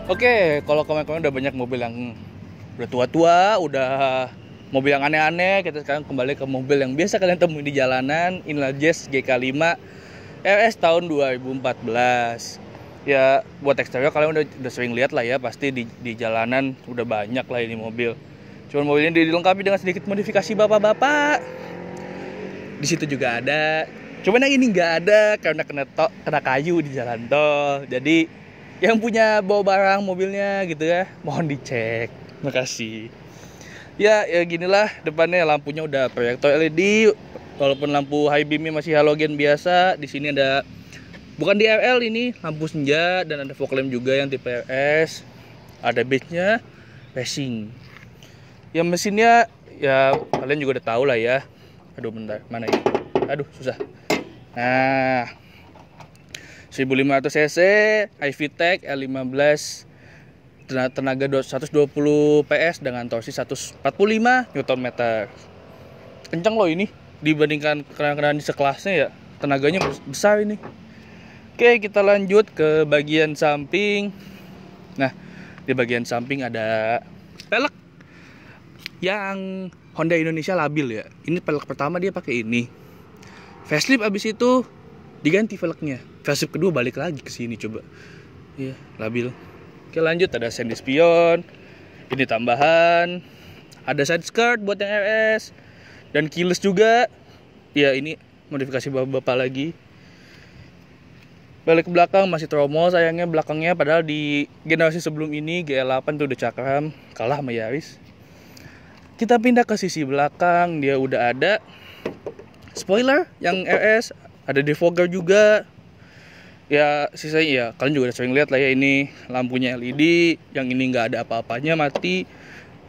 Oke, kalau kemarin-kemarin udah banyak mobil yang udah tua-tua, udah mobil yang aneh-aneh. Kita sekarang kembali ke mobil yang biasa kalian temui di jalanan. Inilah Jazz GK5 RS tahun 2014. Ya, buat eksterior kalian udah sering lihat lah ya, pasti di jalanan udah banyak lah ini mobil. Cuman mobil ini dilengkapi dengan sedikit modifikasi bapak-bapak. Di situ juga ada. Cuman yang ini nggak ada karena kena kayu di jalan tol. Jadi yang punya bawa barang mobilnya gitu ya, mohon dicek. Makasih. Ya ginilah depannya, lampunya udah proyektor LED. Walaupun lampu high beamnya masih halogen biasa. Di sini ada, bukan DRL ini, lampu senja dan ada fog lamp juga yang tipe RS. Ada base-nya racing. Ya mesinnya ya kalian juga udah tahu lah ya. Aduh bentar, mana ini? Aduh susah. Nah, 1500 cc, iVTEC L15, tenaga 120 PS dengan torsi 145 Nm. Kencang loh ini dibandingkan kendaraan di sekelasnya ya, tenaganya besar ini. Oke, kita lanjut ke bagian samping. Nah, di bagian samping ada pelek yang Honda Indonesia labil ya. Ini pelek pertama dia pakai ini. Facelift abis itu diganti velgnya. Facelift kedua balik lagi ke sini coba. Iya, labil. Oke, lanjut ada sand spion. Ini tambahan. Ada side skirt buat yang RS dan keyless juga. Ya, ini modifikasi bapak-bapak lagi. Balik ke belakang masih tromol sayangnya belakangnya, padahal di generasi sebelum ini GL8 tuh udah cakram, kalah sama Yaris. Kita pindah ke sisi belakang, dia udah ada spoiler yang RS, ada defogger juga. Ya sisanya ya kalian juga udah sering lihat lah ya, ini lampunya LED, yang ini nggak ada apa-apanya, mati.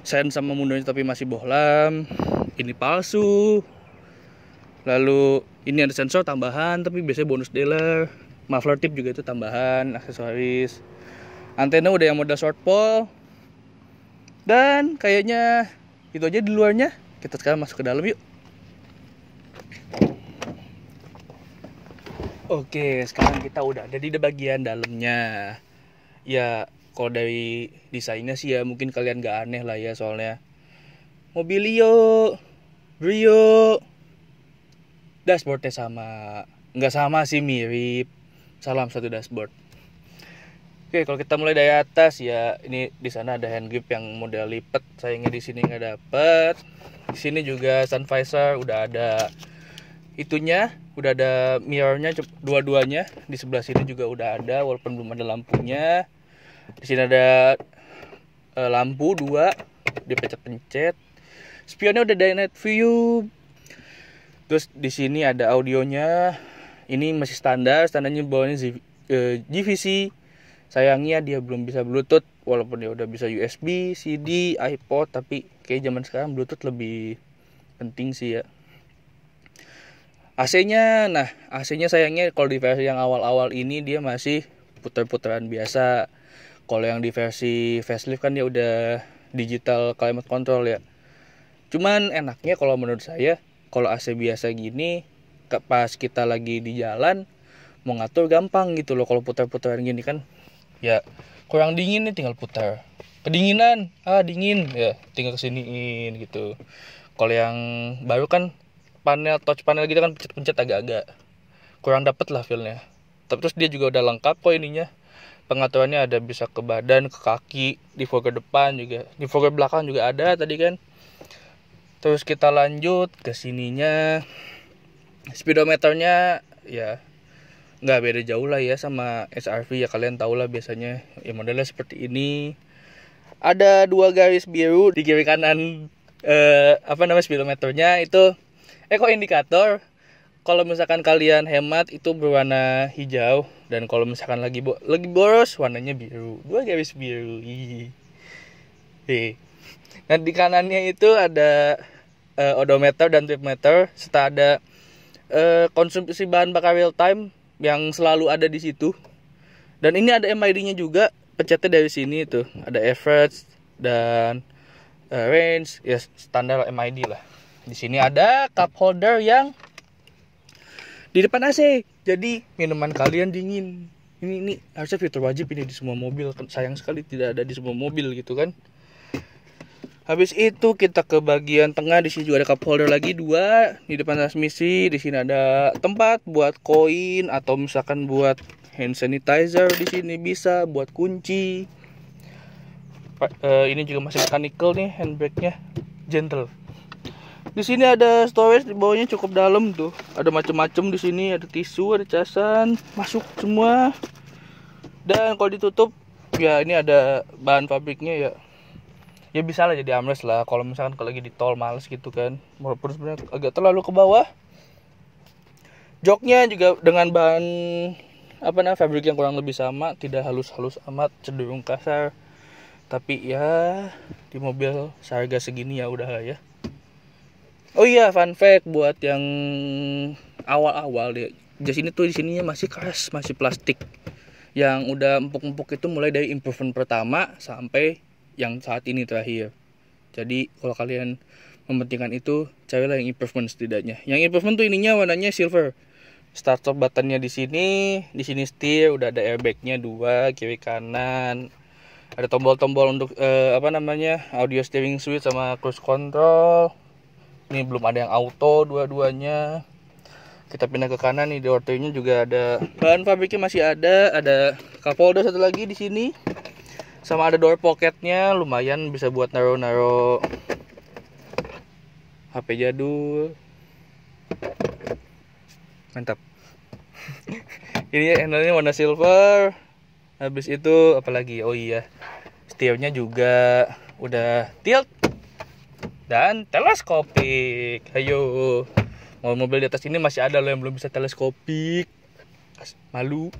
Sen sama mundunya tapi masih bohlam. Ini palsu. Lalu ini ada sensor tambahan tapi biasanya bonus dealer. Muffler tip juga itu tambahan, aksesoris. Antena udah yang model short pole. Dan kayaknya itu aja di luarnya. Kita sekarang masuk ke dalam yuk. Oke, sekarang kita udah ada di bagian dalamnya. Ya, kalau dari desainnya sih ya mungkin kalian gak aneh lah ya, soalnya Mobilio, Brio, dashboardnya sama. Nggak sama sih, mirip. Salam satu dashboard. Oke, kalau kita mulai dari atas ya, ini di sana ada hand grip yang model lipat. Sayangnya di sini nggak dapet. Di sini juga sun visor udah ada itunya, udah ada mirrornya dua-duanya. Di sebelah sini juga udah ada walaupun belum ada lampunya. Di sini ada lampu dua, dipencet-pencet. Spionnya udah night view. Terus di sini ada audionya. Ini masih standarnya bawahnya JVC. Sayangnya dia belum bisa Bluetooth, walaupun dia udah bisa USB, CD, iPod, tapi kayak zaman sekarang Bluetooth lebih penting sih ya. AC-nya, nah AC-nya sayangnya kalau di versi yang awal-awal ini dia masih puter-puteran biasa. Kalau yang di versi facelift kan dia udah digital climate control ya. Cuman enaknya kalau menurut saya, kalau AC biasa gini, pas kita lagi di jalan mau ngatur gampang gitu loh. Kalau putar-putaran gini kan ya kurang dingin nih, tinggal putar. Kedinginan, dingin ya tinggal kesiniin gitu. Kalau yang baru kan touch panel gitu kan, pencet-pencet agak-agak kurang dapet lah feelnya. Tapi terus dia juga udah lengkap kok ininya. Pengaturannya ada bisa ke badan, ke kaki, defogger depan juga, defogger belakang juga ada tadi kan. Terus kita lanjut ke sininya. Speedometernya ya nggak beda jauh lah ya sama SRV ya, kalian tau lah biasanya ya modelnya seperti ini. Ada dua garis biru di kiri kanan speedometernya itu indikator. Kalau misalkan kalian hemat itu berwarna hijau, dan kalau misalkan lagi boros warnanya biru. Dua garis biru. Nah di kanannya itu ada odometer dan trip meter, serta ada konsumsi bahan bakar real time yang selalu ada di situ. Dan ini ada MID-nya juga, pencetnya dari sini tuh. Ada average dan range, ya standar MID lah. Di sini ada cup holder yang di depan AC. Jadi minuman kalian dingin. Ini harusnya fitur wajib ini di semua mobil. Sayang sekali tidak ada di semua mobil gitu kan. Habis itu kita ke bagian tengah, di sini juga ada cup holder lagi 2 di depan transmisi. Di sini ada tempat buat koin atau misalkan buat hand sanitizer, di sini bisa buat kunci. Ini juga masih mechanical nih, handbrake-nya gentle. Di sini ada storage di bawahnya cukup dalam tuh. Ada macam-macam di sini, ada tisu, ada casan, masuk semua. Dan kalau ditutup ya ini ada bahan pabriknya ya. Ya bisa lah jadi armrest lah kalau misalkan kalau lagi di tol males gitu kan. Walaupun sebenarnya agak terlalu ke bawah. Joknya juga dengan bahan fabrik yang kurang lebih sama, tidak halus-halus amat, cenderung kasar. Tapi ya di mobil seharga segini ya udah lah ya. Oh iya, fun fact buat yang awal-awal deh. Jas ini tuh di sininya masih keras, masih plastik. Yang udah empuk-empuk itu mulai dari improvement pertama sampai yang saat ini terakhir. Jadi kalau kalian mementingkan itu, carilah yang improvement setidaknya. Yang improvement tuh ininya warnanya silver. Start stop buttonnya di sini setir, udah ada airbagnya 2 kiri kanan. Ada tombol-tombol untuk audio steering switch sama cruise control. Ini belum ada yang auto dua-duanya. Kita pindah ke kanan nih, door tray-nya juga ada. Bahan pabriknya masih ada cup holder satu lagi di sini. Sama ada door pocketnya, lumayan bisa buat naro HP jadul. Mantap. Ini handle-nya warna silver. Habis itu apalagi? Oh iya. Setirnya juga udah tilt dan teleskopik. Ayo, mobil di atas ini masih ada loh yang belum bisa teleskopik. Malu.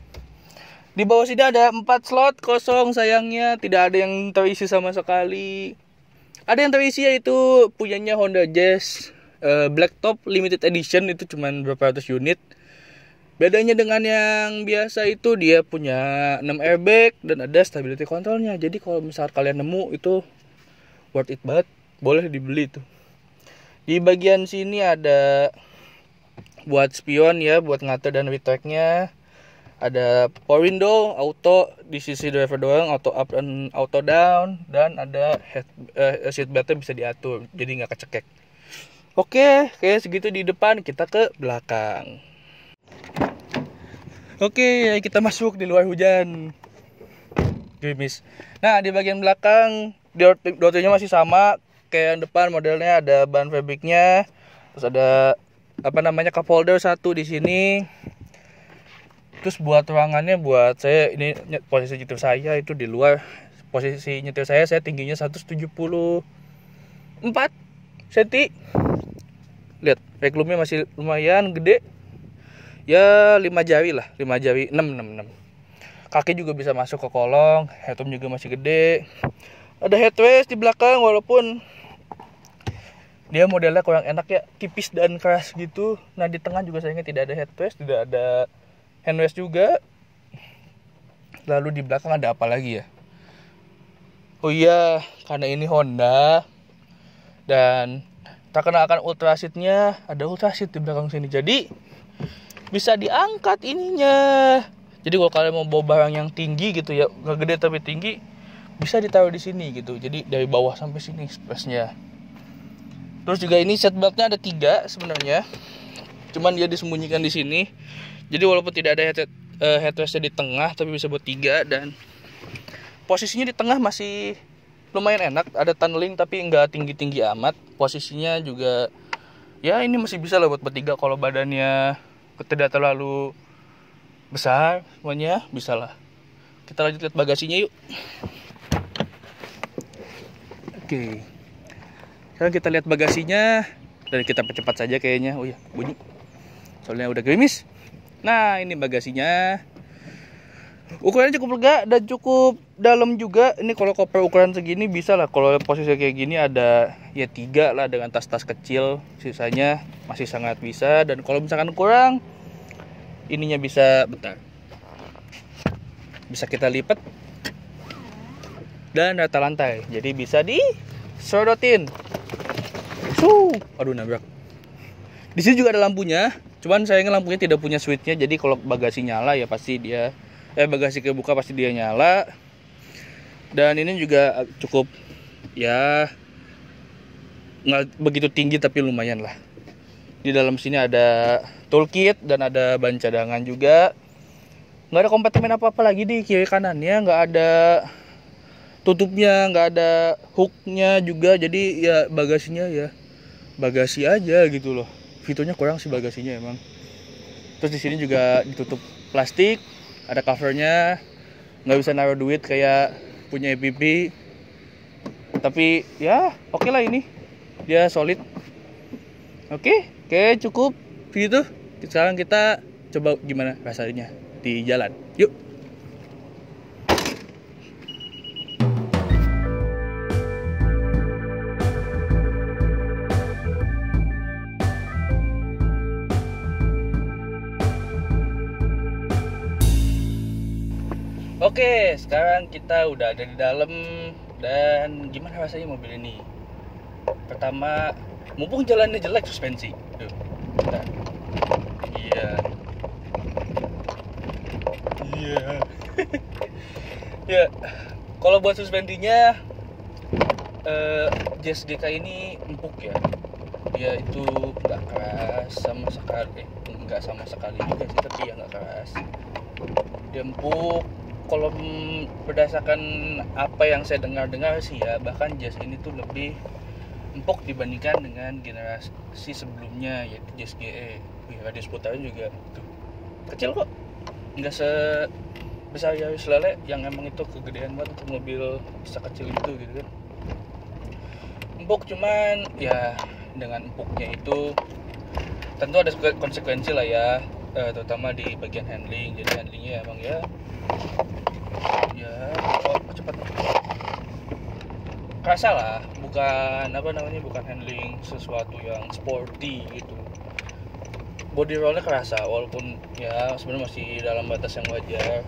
Di bawah sini ada 4 slot kosong, sayangnya tidak ada yang terisi sama sekali. Ada yang terisi yaitu punyanya Honda Jazz Blacktop Limited Edition, itu cuman berapa ratus unit. Bedanya dengan yang biasa itu dia punya 6 airbag dan ada stability controlnya. Jadi kalau misal kalian nemu itu worth it banget. Boleh dibeli tuh. Di bagian sini ada buat spion ya, buat ngatur dan retract-nya. Ada power window, auto di sisi driver doang, auto up dan auto down, dan ada seat belt-nya bisa diatur, jadi nggak kecekek. Oke, kayak segitu di depan, kita ke belakang. Oke, kita masuk di luar hujan. Gerimis. Nah, di bagian belakang door-nya masih sama kayak yang depan, modelnya ada bahan fabriknya. Terus ada cup holder 1 di sini. Terus buat ruangannya buat saya ini posisi nyetir saya itu di luar. Posisi nyetir saya tingginya 174 cm. Lihat, reglumnya masih lumayan gede. Ya 5 jari lah, 5 jari 6. Kaki juga bisa masuk ke kolong, headroom juga masih gede. Ada headrest di belakang walaupun dia modelnya kurang enak ya, tipis dan keras gitu. Nah di tengah juga sayangnya tidak ada headrest, tidak ada handrest juga. Lalu di belakang ada apa lagi ya? Oh iya, karena ini Honda dan terkenal akan ultraseatnya, ada ultraseat di belakang sini. Jadi bisa diangkat ininya. Jadi kalau kalian mau bawa barang yang tinggi gitu ya, nggak gede tapi tinggi, bisa ditaruh di sini gitu. Jadi dari bawah sampai sini space-nya. Terus juga ini seat belt-nya ada 3 sebenarnya. Cuman dia disembunyikan di sini. Jadi walaupun tidak ada headrest-nya di tengah, tapi bisa buat 3 dan posisinya di tengah masih lumayan enak. Ada tunneling tapi nggak tinggi-tinggi amat. Posisinya juga ya ini masih bisa lah buat bertiga kalau badannya tidak terlalu besar, semuanya bisa lah. Kita lanjut lihat bagasinya yuk. Oke. Sekarang kita lihat bagasinya dan kita percepat saja kayaknya. Oh ya, bunyi. Soalnya udah gerimis. Nah, ini bagasinya. Ukurannya cukup lega dan cukup dalam juga. Ini kalau koper ukuran segini bisa lah. Kalau posisi kayak gini ada ya 3 lah dengan tas-tas kecil. Sisanya masih sangat bisa. Dan kalau misalkan kurang, ininya bisa bisa kita lipat dan rata lantai. Jadi bisa disorotin. Aduh nabrak. Di sini juga ada lampunya, cuman sayangnya lampunya tidak punya switchnya. Jadi kalau bagasi nyala ya pasti dia bagasi kebuka pasti dia nyala. Dan ini juga cukup ya nggak begitu tinggi tapi lumayan lah. Di dalam sini ada toolkit dan ada ban cadangan juga. Nggak ada kompartemen apa-apa lagi di kiri kanannya, nggak ada tutupnya, nggak ada hooknya juga. Jadi ya bagasinya ya bagasi aja gitu loh. Fiturnya kurang sih bagasinya emang. Terus di sini juga ditutup plastik, ada covernya, nggak bisa naruh duit kayak punya EPP. Tapi ya oke lah, ini dia solid. Oke, cukup gitu. Sekarang kita coba gimana rasanya di jalan. Yuk. Oke, sekarang kita udah ada di dalam. Dan gimana rasanya mobil ini? Pertama, mumpung jalannya jelek suspensi. Tuh, bentar. Iya. Ya, kalau buat suspensinya Jazz GK ini empuk ya. Dia itu nggak keras sama sekali. Nggak sama sekali juga sih, tapi ya nggak keras. Dia empuk. Kalau berdasarkan apa yang saya dengar sih ya, bahkan Jazz ini tuh lebih empuk dibandingkan dengan generasi sebelumnya, yaitu Jazz GE. Radius putarnya juga tuh kecil kok, nggak sebesar Yaris Lele yang emang itu kegedean banget untuk mobil sekecil itu gitu kan. Empuk, cuman ya dengan empuknya itu tentu ada konsekuensi lah ya, terutama di bagian handling. Jadi handlingnya emang ya cepat kerasa lah, bukan bukan handling sesuatu yang sporty gitu. Body rollnya kerasa, walaupun ya sebenarnya masih dalam batas yang wajar.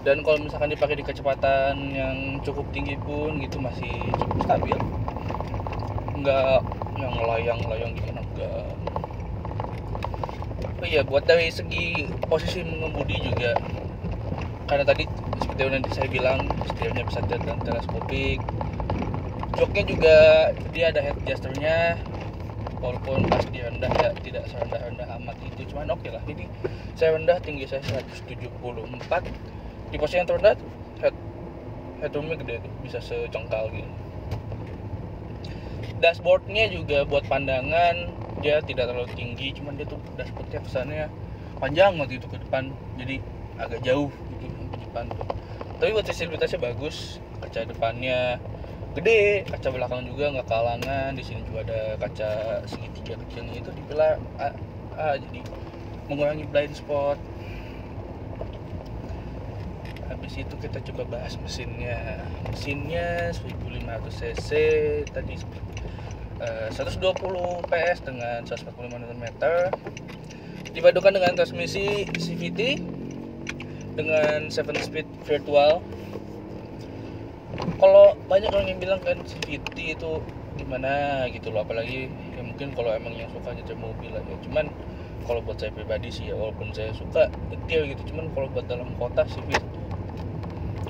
Dan kalau misalkan dipakai di kecepatan yang cukup tinggi pun gitu masih cukup stabil, nggak yang melayang gimana, enggak. Oh iya, buat dari segi posisi mengemudi juga, karena tadi seperti yang saya bilang setirnya bisa dan teleskopik. Joknya juga dia ada head adjusternya, walaupun pas dia rendah ya tidak serendah-rendah amat itu, cuman oke lah. Ini saya rendah, tinggi saya 174. Di posisi yang terendah headroomnya gede tuh, bisa secongkal gitu. Dashboardnya juga buat pandangan dia tidak terlalu tinggi, cuman dia tuh dashboardnya kesannya panjang waktu itu ke depan, jadi agak jauh gitu ke depan tuh. Tapi buat visibilitasnya bagus, kaca depannya gede, kaca belakang juga nggak kalangan. Di sini juga ada kaca segitiga kecilnya itu di pilar A, jadi mengurangi blind spot. Habis itu kita coba bahas mesinnya 1500 cc tadi, 120 PS dengan 145 Nm, dipadukan dengan transmisi CVT dengan 7-speed virtual. Kalau banyak orang yang bilang kan CVT itu gimana gitu loh, apalagi ya mungkin kalau emang yang suka nyetir mobil aja. Cuman kalau buat saya pribadi sih ya, walaupun saya suka nyetir gitu, cuman kalau buat dalam kota CVT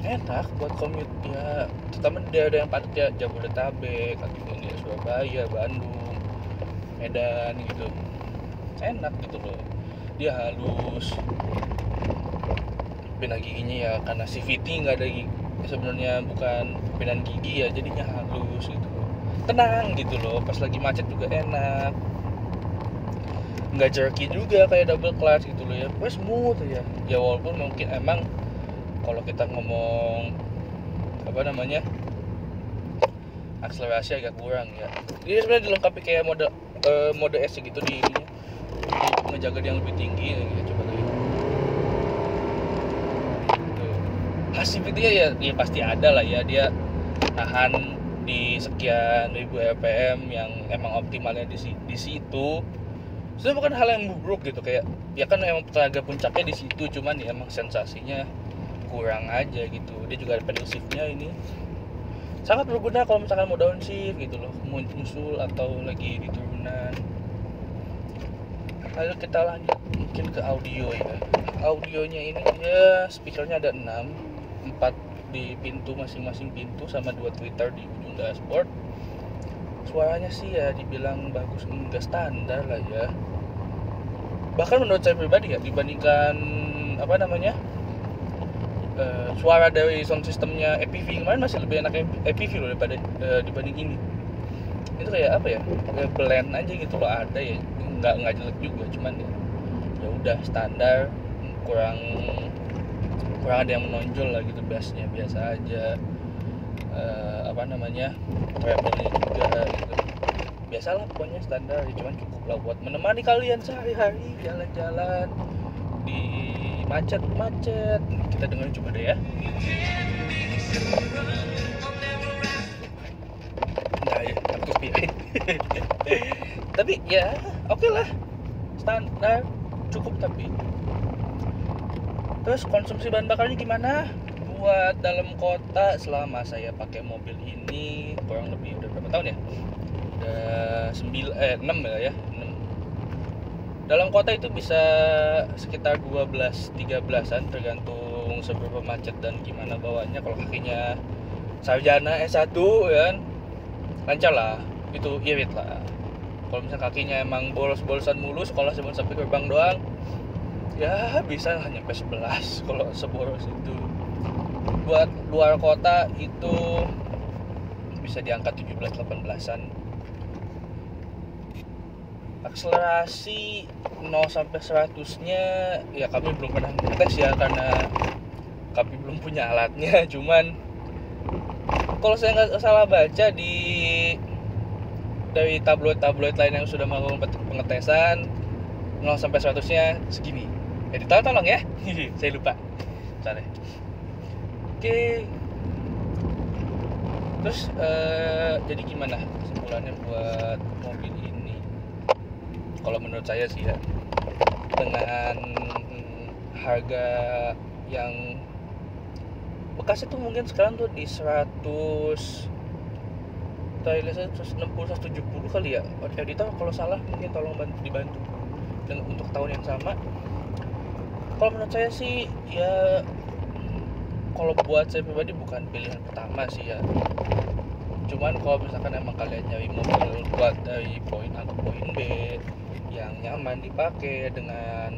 enak buat commute ya, terutama dia ada yang padat ya, Jabodetabek ataupun ya Surabaya, Bandung, Medan gitu, enak gitu loh. Dia halus, pindah giginya ya karena CVT nggak ada gigi, sebenarnya bukan pindahan gigi ya, jadinya halus gitu loh, tenang gitu loh. Pas lagi macet juga enak, nggak jerky juga kayak double clutch gitu loh ya, pokoknya smooth aja ya. Walaupun mungkin emang kalau kita ngomong akselerasi agak kurang ya. Dia sebenarnya dilengkapi kayak mode S gitu di ininya, untuk ngejaga dia yang lebih tinggi ya. Coba tuh. Passivity ya pasti ada lah ya, dia tahan di sekian ribu RPM yang emang optimalnya di situ. Sebenarnya bukan hal yang buruk gitu, kayak ya kan emang tenaga puncaknya di situ, cuman ya emang sensasinya kurang aja gitu. Dia juga ada pedal shiftnya, ini sangat berguna kalau misalkan mau downshift gitu loh, mau nyusul atau lagi di turunan. Lalu kita lanjut mungkin ke audio ya. Audionya ini dia speakernya ada 6, 4 di pintu masing-masing pintu sama 2 tweeter di ujung dashboard. Suaranya sih ya dibilang bagus, enggak standar lah ya. Bahkan menurut saya pribadi ya, dibandingkan suara dari sound systemnya EPV kemarin masih lebih enak EPV loh daripada dibanding ini. Itu kayak apa ya, kayak blend aja gitu loh, ada ya nggak jelek juga, cuman ya udah standar, kurang ada yang menonjol lah gitu, bassnya biasa aja, treble-nya juga gitu biasalah, pokoknya standar ya, cuman cukup lah buat menemani kalian sehari-hari jalan-jalan di macet. Kita dengerin coba deh ya. Nah ya, takut pilih. Tapi ya oke lah, standar, cukup. Tapi terus konsumsi bahan bakarnya gimana? Buat dalam kota selama saya pakai mobil ini kurang lebih udah berapa tahun ya? Udah 6 ya. 6. Dalam kota itu bisa sekitar 12-13an tergantung seberapa macet dan gimana bawanya. Kalau kakinya sarjana S1 kan lancar lah, itu irit lah. Kalau misalnya kakinya emang bolos-bolosan mulu, sekolah cuma sampai gerbang doang, ya bisa hanya sampai 11 kalau seboros itu. Buat luar kota itu bisa diangkat 17-18an. Akselerasi 0 sampai 100-nya ya kami belum pernah ngetes ya, karena kami belum punya alatnya. Cuman kalau saya nggak salah baca dari tabloid lain yang sudah melakukan pengetesan, 0 sampai 100-nya segini. Jadi tolong ya. Saya lupa. Sorry. Oke. Terus jadi gimana kesimpulannya buat mobil ini? Kalau menurut saya sih ya, dengan harga yang bekas itu mungkin sekarang tuh di 160 170 kali ya. Editor kalau salah mungkin tolong dibantu dengan untuk tahun yang sama. Kalau menurut saya sih ya, kalau buat saya pribadi bukan pilihan pertama sih ya. Cuman kalau misalkan emang kalian nyari mobil buat dari poin A ke poin B yang nyaman dipakai dengan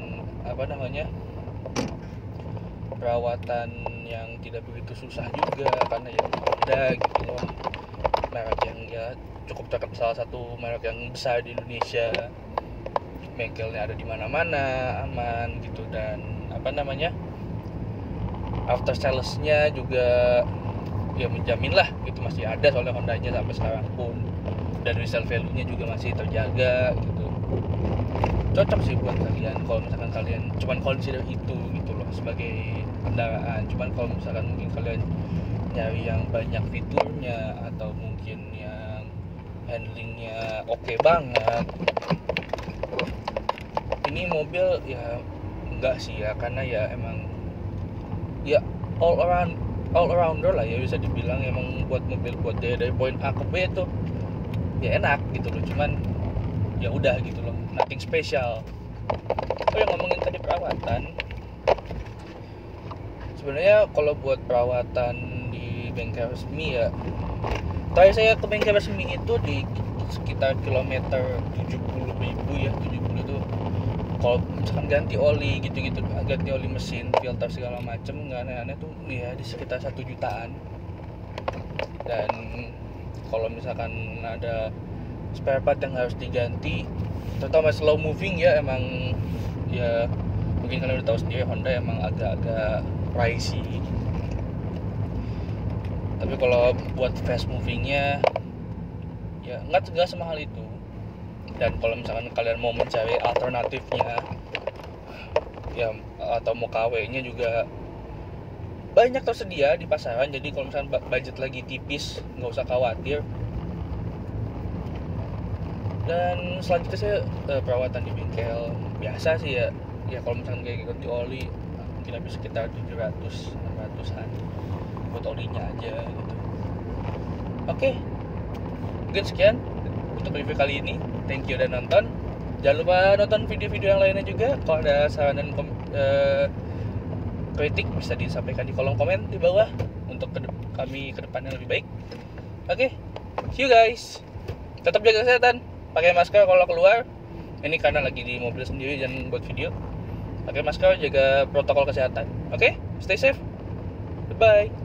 perawatan yang tidak begitu susah juga, karena ya Honda gitu loh, merek yang ya cukup terkenal, salah satu merek yang besar di Indonesia, bengkelnya ada di mana-mana, aman gitu, dan after sales-nya juga ya menjamin lah gitu, masih ada soalnya Hondanya sampai sekarang pun, dan resale value-nya juga masih terjaga gitu. Cocok sih buat kalian kalau misalkan kalian cuman consider itu gitu loh sebagai kendaraan. Cuman kalau misalkan mungkin kalian nyari yang banyak fiturnya atau mungkin yang handlingnya oke banget, ini mobil ya enggak sih ya, karena ya emang ya all arounder lah ya, bisa dibilang emang buat mobil buat dari poin A ke B tuh ya enak gitu loh. Cuman ya udah gitu loh, nothing special. Oh ya, ngomongin tadi perawatan, sebenarnya kalau buat perawatan di bengkel resmi ya, terakhir saya ke bengkel resmi itu di sekitar kilometer 70.000 ya. 70 itu kalau misalkan ganti oli gitu-gitu, ganti oli mesin, filter segala macem, nggak aneh-aneh tuh ya di sekitar 1 jutaan. Dan kalau misalkan ada spare part yang harus diganti, terutama slow moving ya, emang ya mungkin kalian udah tahu sendiri Honda emang agak-agak pricey. Tapi kalau buat fast movingnya ya nggak semahal itu. Dan kalau misalkan kalian mau mencari alternatifnya ya, atau mau KW-nya juga banyak tersedia di pasaran. Jadi kalau misalkan budget lagi tipis, nggak usah khawatir. Dan selanjutnya saya perawatan di bengkel biasa sih ya. Ya kalau misalkan kayak ganti oli mungkin habis sekitar 700-600an buat olinya aja gitu. Oke, mungkin sekian untuk review kali ini. Thank you udah nonton. Jangan lupa nonton video-video yang lainnya juga. Kalau ada saran dan kritik bisa disampaikan di kolom komen di bawah untuk kami ke depannya lebih baik. Oke, see you guys. Tetap jaga kesehatan, pakai masker kalau keluar. Ini karena lagi di mobil sendiri dan buat video. Pakai masker, jaga protokol kesehatan. Oke, stay safe. Goodbye.